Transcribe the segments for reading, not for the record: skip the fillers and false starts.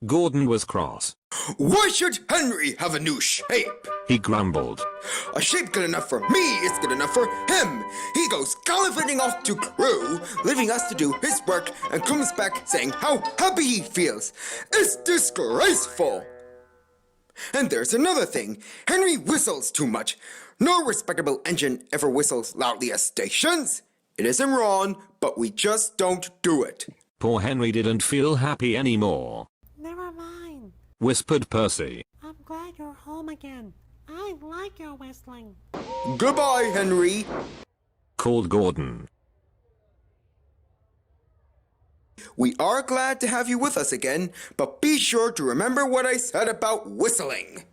Gordon was cross. Why should Henry have a new shape? He grumbled. A shape good enough for me is good enough for him. He goes gallivanting off to Crewe, leaving us to do his work, and comes back saying how happy he feels. It's disgraceful. And there's another thing. Henry whistles too much. No respectable engine ever whistles loudly at stations. It isn't wrong, but we just don't do it. Poor Henry didn't feel happy anymore. Never mind, Whispered Percy. I'm glad you're home again. I like your whistling. Goodbye, Henry. Called Gordon. We are glad to have you with us again, but be sure to remember what I said about whistling.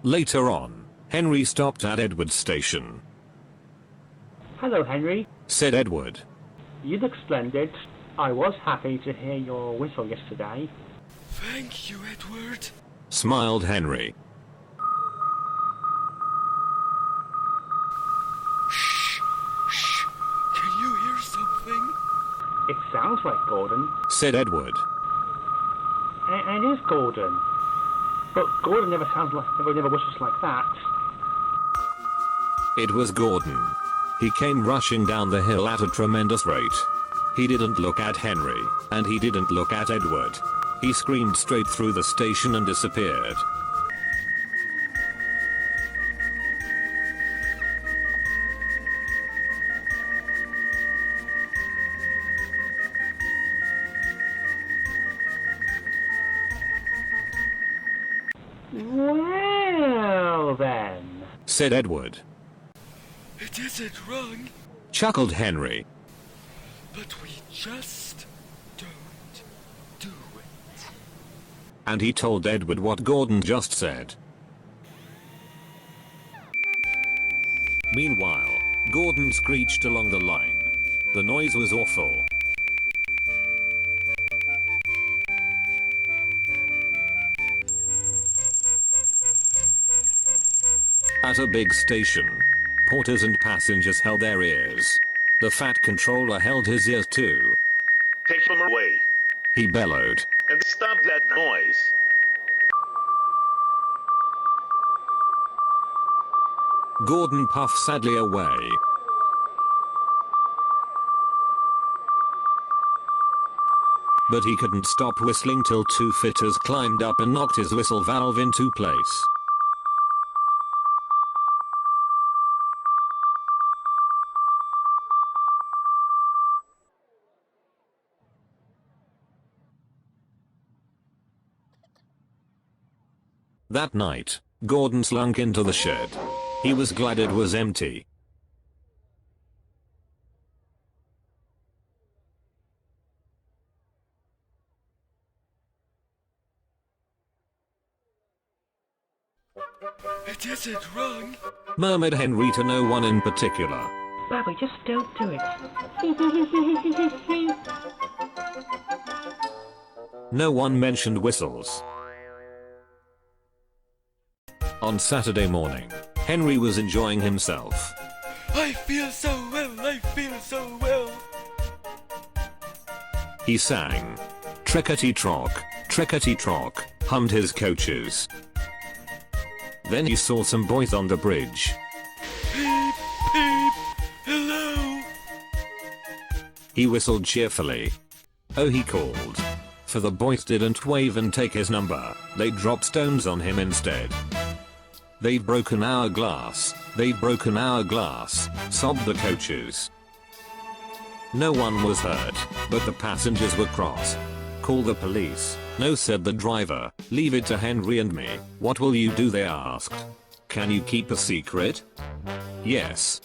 Later on, Henry stopped at Edward's station. Hello, Henry. Said Edward. You look splendid. I was happy to hear your whistle yesterday. Thank you, Edward. Smiled Henry. Shh. Can you hear something? It sounds like Gordon. Said Edward. It is Gordon. But Gordon never whistles like that. It was Gordon. He came rushing down the hill at a tremendous rate. He didn't look at Henry, and he didn't look at Edward. He screamed straight through the station and disappeared. Well then, Said Edward. It isn't wrong, Chuckled Henry. but we just don't do it. And he told Edward what Gordon just said. Meanwhile, Gordon screeched along the line. The noise was awful. At a big station, porters and passengers held their ears. The fat controller held his ears too. Take them away He bellowed. and stop that noise. Gordon puffed sadly away. But he couldn't stop whistling till two fitters climbed up and knocked his whistle valve into place. That night, Gordon slunk into the shed. He was glad it was empty. It isn't wrong. Murmured Henry to no one in particular. Bobby, just don't do it. No one mentioned whistles. On Saturday morning, Henry was enjoying himself. I feel so well. He sang. Trickety trock, hummed his coaches. Then he saw some boys on the bridge. Peep, hello. He whistled cheerfully. Oh, he called. For the boys didn't wave and take his number, they dropped stones on him instead. They've broken our glass, sobbed the coaches. No one was hurt, but the passengers were cross. Call the police. No, said the driver, leave it to Henry and me. What will you do, they asked. Can you keep a secret? Yes,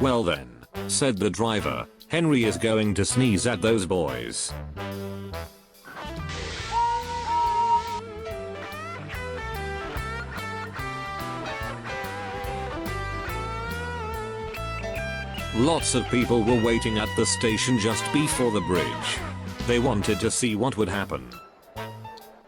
well then, said the driver, Henry is going to sneeze at those boys. Lots of people were waiting at the station just before the bridge. They wanted to see what would happen.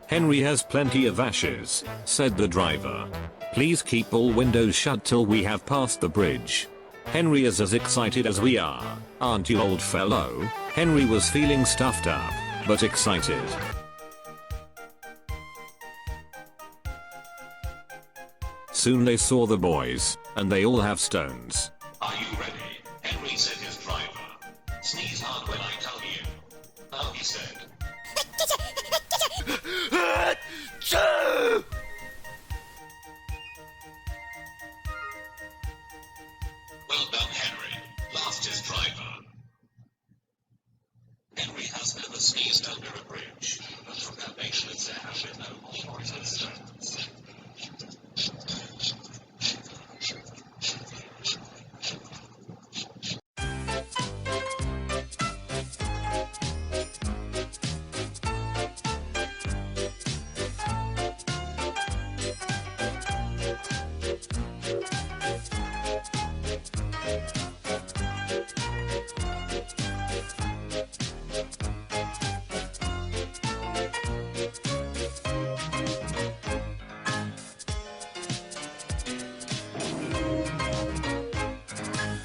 Henry has plenty of ashes, said the driver. Please keep all windows shut till we have passed the bridge. Henry is as excited as we are, aren't you, old fellow? Henry was feeling stuffed up, but excited. Soon they saw the boys, and they all have stones. Are you ready?